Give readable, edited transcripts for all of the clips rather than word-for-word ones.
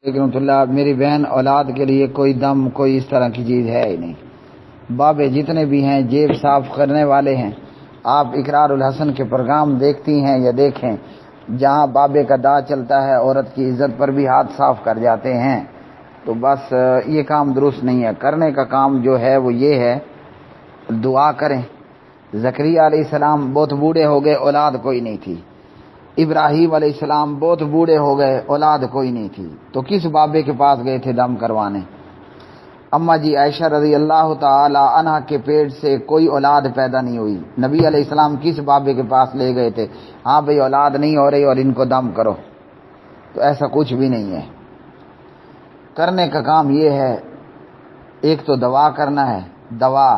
رحمۃ اللہ، میری بہن اولاد کے لیے کوئی دم کوئی اس طرح کی چیز ہے ہی نہیں۔ بابے جتنے بھی ہیں جیب صاف کرنے والے ہیں، آپ اقرار الحسن کے پروگرام دیکھتی ہیں یا دیکھیں، جہاں بابے کا دا چلتا ہے عورت کی عزت پر بھی ہاتھ صاف کر جاتے ہیں۔ تو بس یہ کام درست نہیں ہے۔ کرنے کا کام جو ہے وہ یہ ہے، دعا کریں۔ زکریا علیہ السلام بہت بوڑھے ہو گئے، اولاد کوئی نہیں تھی۔ ابراہیم علیہ السلام بہت بوڑھے ہو گئے، اولاد کوئی نہیں تھی، تو کس بابے کے پاس گئے تھے دم کروانے؟ اما جی عائشہ رضی اللہ تعالی عنہا کے پیٹ سے کوئی اولاد پیدا نہیں ہوئی، نبی علیہ السلام کس بابے کے پاس لے گئے تھے؟ ہاں بھئی اولاد نہیں ہو رہی اور ان کو دم کرو، تو ایسا کچھ بھی نہیں ہے۔ کرنے کا کام یہ ہے، ایک تو دوا کرنا ہے، دوا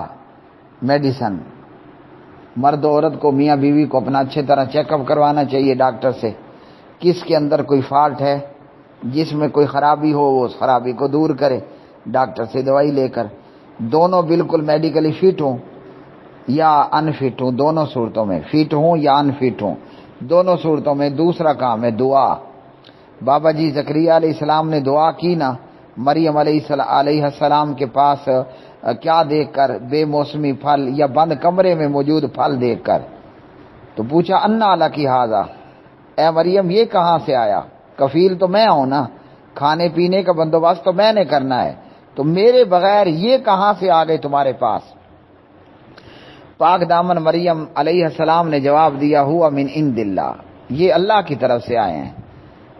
میڈیسن۔ مرد و عورت کو، میاں بیوی کو اپنا اچھے طرح چیک اپ کروانا چاہیے ڈاکٹر سے، کس کے اندر کوئی فالٹ ہے، جس میں کوئی خرابی ہو وہ اس خرابی کو دور کرے ڈاکٹر سے دوائی لے کر۔ دونوں بالکل میڈیکلی فٹ ہوں یا انفٹ ہوں، دونوں صورتوں میں فٹ ہوں یا انفٹ ہوں، دونوں صورتوں میں دوسرا کام ہے دعا۔ بابا جی زکریا علیہ السلام نے دعا کی نا مریم علیہ السلام کے پاس، کیا دیکھ کر؟ بے موسمی پھل یا بند کمرے میں موجود پھل دیکھ کر۔ تو پوچھا انا لکی ھذا، اے مریم یہ کہاں سے آیا؟ کفیل تو میں ہوں نا، کھانے پینے کا بندوبست تو میں نے کرنا ہے، تو میرے بغیر یہ کہاں سے آ گئے تمہارے پاس؟ پاک دامن مریم علیہ السلام نے جواب دیا ہوا من عند اللہ، یہ اللہ کی طرف سے آئے ہیں۔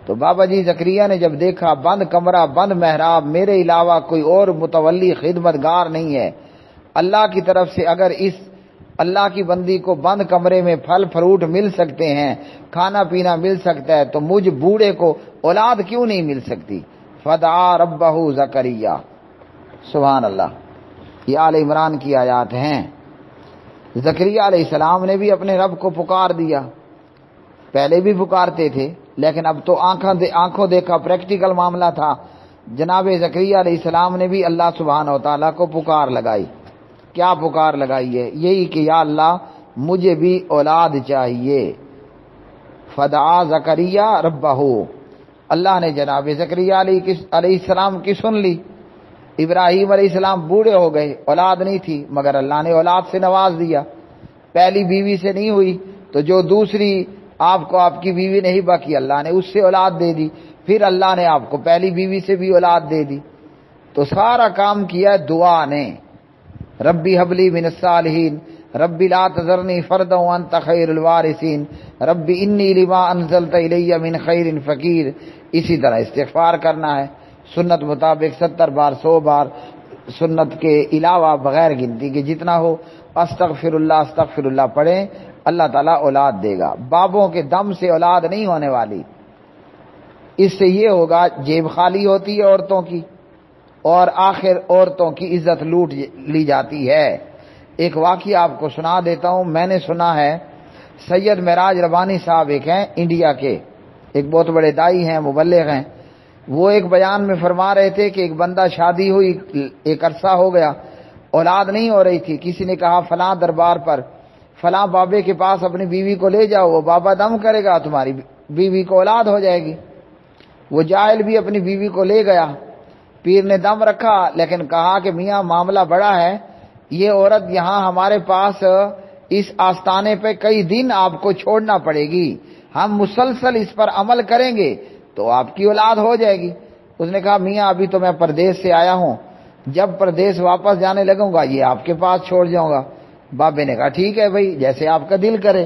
تو بابا جی زکریا نے جب دیکھا بند کمرہ، بند محراب، میرے علاوہ کوئی اور متولی خدمتگار نہیں ہے، اللہ کی طرف سے اگر اس اللہ کی بندی کو بند کمرے میں پھل فروٹ مل سکتے ہیں، کھانا پینا مل سکتا ہے، تو مجھ بوڑھے کو اولاد کیوں نہیں مل سکتی؟ فدعا ربہ زکریا، سبحان اللہ، یہ آل عمران کی آیات ہیں۔ زکریا علیہ السلام نے بھی اپنے رب کو پکار دیا، پہلے بھی پکارتے تھے لیکن اب تو آنکھوں دیکھا پریکٹیکل معاملہ تھا۔ جناب زکریا علیہ السلام نے بھی اللہ سبحانہ و تعالیٰ کو پکار لگائی۔ کیا پکار لگائی ہے؟ یہی کہ یا اللہ مجھے بھی اولاد چاہیے۔ فدعا زکریا ربہ، اللہ نے جناب زکریا علیہ السلام کی سن لی۔ ابراہیم علیہ السلام بوڑھے ہو گئے، اولاد نہیں تھی، مگر اللہ نے اولاد سے نواز دیا۔ پہلی بیوی سے نہیں ہوئی تو جو دوسری آپ کو آپ کی بیوی نہیں باقی، اللہ نے اس سے اولاد دے دی، پھر اللہ نے آپ کو پہلی بیوی سے بھی اولاد دے دی۔ تو سارا کام کیا دعا نے۔ ربی حبلی من الصالحین، ربی لا تذرنی فردا وانت خیر الوارثین، ربی انی لما انزلت الی من خیر فقیر۔ اسی طرح استغفار کرنا ہے، سنت مطابق 70 بار 100 بار، سنت کے علاوہ بغیر گنتی کے جتنا ہو استغفر اللہ پڑھیں، اللہ تعالیٰ اولاد دے گا۔ بابوں کے دم سے اولاد نہیں ہونے والی، اس سے یہ ہوگا جیب خالی ہوتی ہے عورتوں کی، اور آخر عورتوں کی عزت لوٹ لی جاتی ہے۔ ایک واقعہ آپ کو سنا دیتا ہوں، میں نے سنا ہے، سید معراج ربانی صاحب ایک ہیں انڈیا کے، ایک بہت بڑے دائی ہیں، مبلغ ہیں۔ وہ ایک بیان میں فرما رہے تھے کہ ایک بندہ شادی ہوئی، ایک عرصہ ہو گیا، اولاد نہیں ہو رہی تھی، کسی نے کہا فلاں دربار پر فلاں بابے کے پاس اپنی بیوی کو لے جاؤ، وہ بابا دم کرے گا، تمہاری بیوی کو اولاد ہو جائے گی۔ وہ جاہل بھی اپنی بیوی کو لے گیا، پیر نے دم رکھا، لیکن کہا کہ میاں معاملہ بڑا ہے، یہ عورت یہاں ہمارے پاس اس آستانے پہ کئی دن آپ کو چھوڑنا پڑے گی، ہم مسلسل اس پر عمل کریں گے تو آپ کی اولاد ہو جائے گی۔ اس نے کہا میاں ابھی تو میں پردیس سے آیا ہوں، جب پردیس واپس جانے لگوں گا یہ آپ کے پاس چھوڑ جاؤں گا۔ بابے نے کہا ٹھیک ہے بھائی، جیسے آپ کا دل کرے۔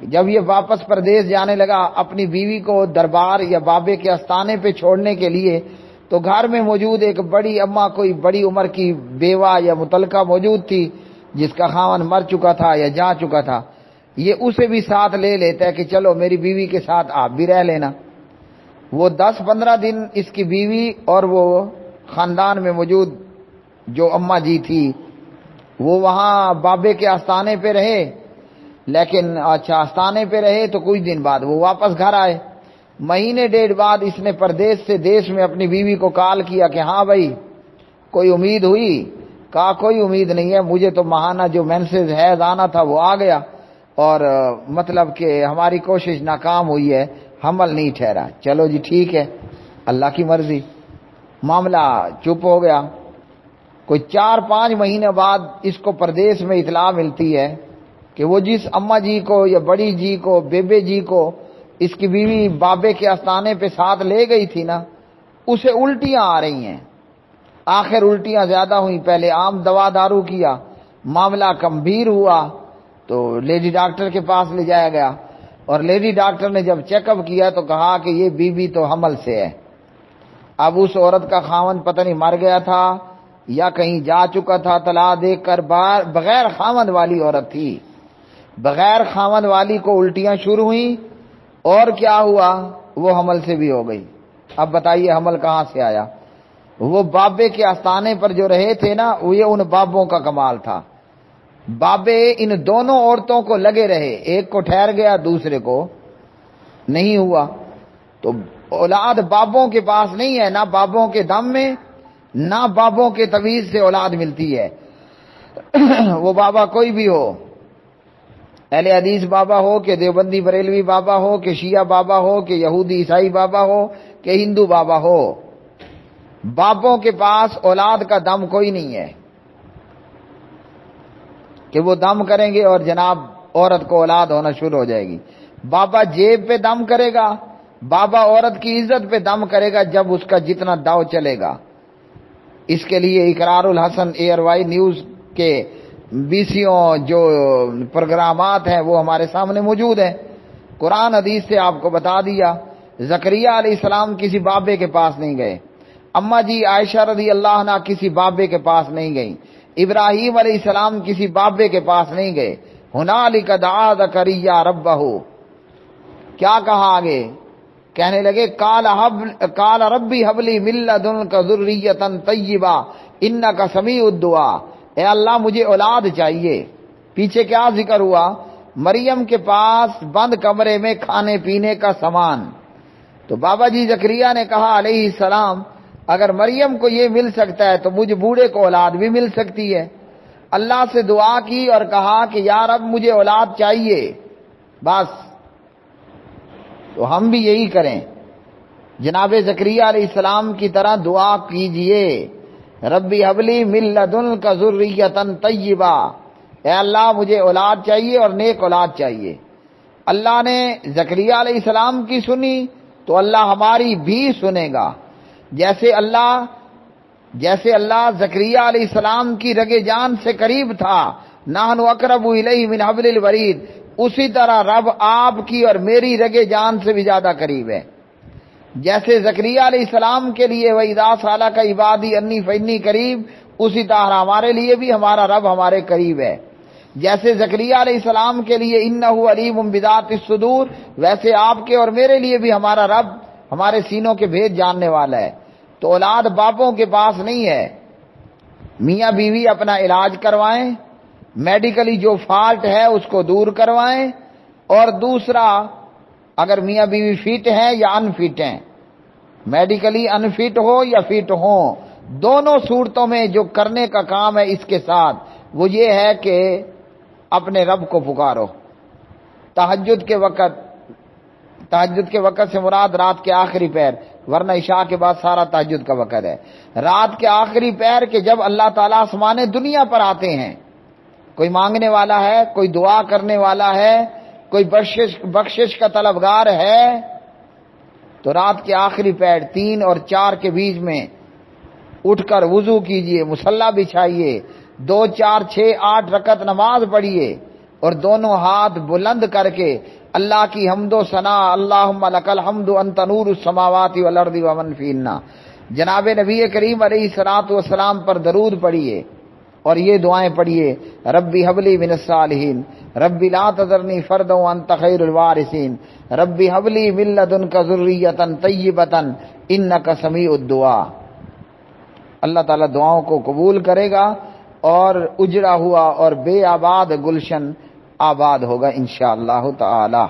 جب یہ واپس پردیس جانے لگا اپنی بیوی کو دربار یا بابے کے آستانے پہ چھوڑنے کے لیے، تو گھر میں موجود ایک بڑی اماں، کوئی بڑی عمر کی بیوہ یا متعلقہ موجود تھی، جس کا خاوند مر چکا تھا یا جا چکا تھا۔ یہ اسے بھی ساتھ لے لیتا ہے کہ چلو میری بیوی کے ساتھ آپ بھی رہ لینا۔ وہ 10-15 دن اس کی بیوی اور وہ خاندان میں موجود جو اماں جی تھی وہ وہاں بابے کے آستانے پہ رہے، لیکن آستانے پہ رہے تو کچھ دن بعد وہ واپس گھر آئے۔ مہینے ڈیڑھ بعد اس نے پردیس سے دیش میں اپنی بیوی کو کال کیا کہ ہاں بھائی کوئی امید ہوئی؟ کہا کوئی امید نہیں ہے، مجھے تو ماہانہ جو مینسز حیض آنا تھا وہ آ گیا، اور مطلب کہ ہماری کوشش ناکام ہوئی ہے، حمل نہیں ٹھہرا۔ چلو جی ٹھیک ہے، اللہ کی مرضی، معاملہ چپ ہو گیا۔ کوئی 4-5 مہینے بعد اس کو پردیس میں اطلاع ملتی ہے کہ وہ جس اماں جی کو یا بڑی جی کو بیبے جی کو اس کی بیوی بابے کے آستانے پہ ساتھ لے گئی تھی نا، اسے الٹیاں آ رہی ہیں۔ آخر الٹیاں زیادہ ہوئیں، پہلے عام دوا دارو کیا، معاملہ گمبھیر ہوا تو لیڈی ڈاکٹر کے پاس لے جایا گیا، اور لیڈی ڈاکٹر نے جب چیک اپ کیا تو کہا کہ یہ بیوی تو حمل سے ہے۔ اب اس عورت کا خاوند پتہ نہیں مر گیا تھا یا کہیں جا چکا تھا طلاق دے کر، بغیر خاوند والی عورت تھی، بغیر خاوند والی کو الٹیاں شروع ہوئیں، اور کیا ہوا، وہ حمل سے بھی ہو گئی۔ اب بتائیے حمل کہاں سے آیا؟ وہ بابے کے آستانے پر جو رہے تھے نا، یہ ان بابوں کا کمال تھا۔ بابے ان دونوں عورتوں کو لگے رہے، ایک کو ٹھہر گیا دوسرے کو نہیں ہوا۔ تو اولاد بابوں کے پاس نہیں ہے، نہ بابوں کے دم میں نہ بابوں کے تویز سے اولاد ملتی ہے۔ وہ بابا کوئی بھی ہو، اہل حدیث بابا ہو کہ دیوبندی بریلوی بابا ہو کہ شیعہ بابا ہو کہ یہودی عیسائی بابا ہو کہ ہندو بابا ہو، بابوں کے پاس اولاد کا دم کوئی نہیں ہے کہ وہ دم کریں گے اور جناب عورت کو اولاد ہونا شروع ہو جائے گی۔ بابا جیب پہ دم کرے گا، بابا عورت کی عزت پہ دم کرے گا جب اس کا جتنا داؤ چلے گا۔ اس کے لیے اقرار الحسن ARY نیوز کے 20 جو پروگرامات ہیں وہ ہمارے سامنے موجود ہیں۔ قرآن حدیث سے آپ کو بتا دیا، زکریا علیہ السلام کسی بابے کے پاس نہیں گئے، اماں جی عائشہ رضی اللہ عنہ کسی بابے کے پاس نہیں گئیں، ابراہیم علیہ السلام کسی بابے کے پاس نہیں گئے۔ ہنالک دعا زکریا ربہ، کیا کہا آگے؟ کہنے لگے قال ربی حب لی من لدنک ذریۃ طیبہ انک سمیع الدعاء، اے اللہ مجھے اولاد چاہیے۔ پیچھے کیا ذکر ہوا؟ مریم کے پاس بند کمرے میں کھانے پینے کا سامان۔ تو بابا جی زکریا نے کہا علیہ السلام اگر مریم کو یہ مل سکتا ہے تو مجھے بوڑھے کو اولاد بھی مل سکتی ہے۔ اللہ سے دعا کی اور کہا کہ یا رب مجھے اولاد چاہیے، بس۔ تو ہم بھی یہی کریں، جناب زکریا علیہ السلام کی طرح دعا کیجئے، ربی حب لی من لدنک ذریۃ طیبہ، اے اللہ مجھے اولاد چاہیے اور نیک اولاد چاہیے۔ اللہ نے زکریا علیہ السلام کی سنی تو اللہ ہماری بھی سنے گا۔ جیسے اللہ زکریا علیہ السلام کی رگے جان سے قریب تھا، نحن اقرب الیہ من حبل الورید، اسی طرح رب آپ کی اور میری رگے جان سے بھی زیادہ قریب ہے۔ جیسے زکریا علیہ السلام کے لیے وَإِذَا سَأَلَكَ عِبَادِي أَنِّي فَإِنِّي قَرِيبٌ، اسی طرح ہمارے لیے بھی ہمارا رب ہمارے قریب ہے۔ جیسے زکریا علیہ السلام کے لیے إِنَّهُ عَلِيمٌ بِذَاتِ الصُّدُورِ، ویسے آپ کے اور میرے لیے بھی ہمارا رب ہمارے سینوں کے بھید جاننے والا ہے۔ تو اولاد باپوں کے پاس نہیں ہے۔ میاں بیوی اپنا علاج کروائیں، میڈیکلی جو فالٹ ہے اس کو دور کروائیں، اور دوسرا اگر میاں بیوی فٹ ہیں یا انفٹ ہیں، میڈیکلی انفٹ ہو یا فٹ ہوں، دونوں صورتوں میں جو کرنے کا کام ہے اس کے ساتھ وہ یہ ہے کہ اپنے رب کو پکارو۔ تہجد کے وقت سے مراد رات کے آخری پہر، ورنہ عشاء کے بعد سارا تہجد کا وقت ہے۔ رات کے آخری پہر کہ جب اللہ تعالیٰ آسمان دنیا پر آتے ہیں، کوئی مانگنے والا ہے، کوئی دعا کرنے والا ہے، کوئی بخشش کا طلبگار ہے، تو رات کے آخری پہر 3 اور 4 کے بیچ میں اٹھ کر وضو کیجئے، مصلی بچھائیے، 2 4 6 8 رکعت نماز پڑھیے، اور دونوں ہاتھ بلند کر کے اللہ کی حمد و ثنا، اللہم لک الحمد انت نور السماوات والارض ومن فیہن، جناب نبی کریم علیہ الصلوۃ والسلام پر درود پڑھیے، اور یہ دعائیں پڑھیے، ربی حب لی من الصالحین، ربی لا تذرنی فردا وانت خیر الوارثین، ربی حب لی من لدنک ذریۃ طیبۃ انک سمیع الدعاء۔ اللہ تعالیٰ دعاؤں کو قبول کرے گا اور اجڑا ہوا اور بے آباد گلشن آباد ہوگا انشاءاللہ تعالی۔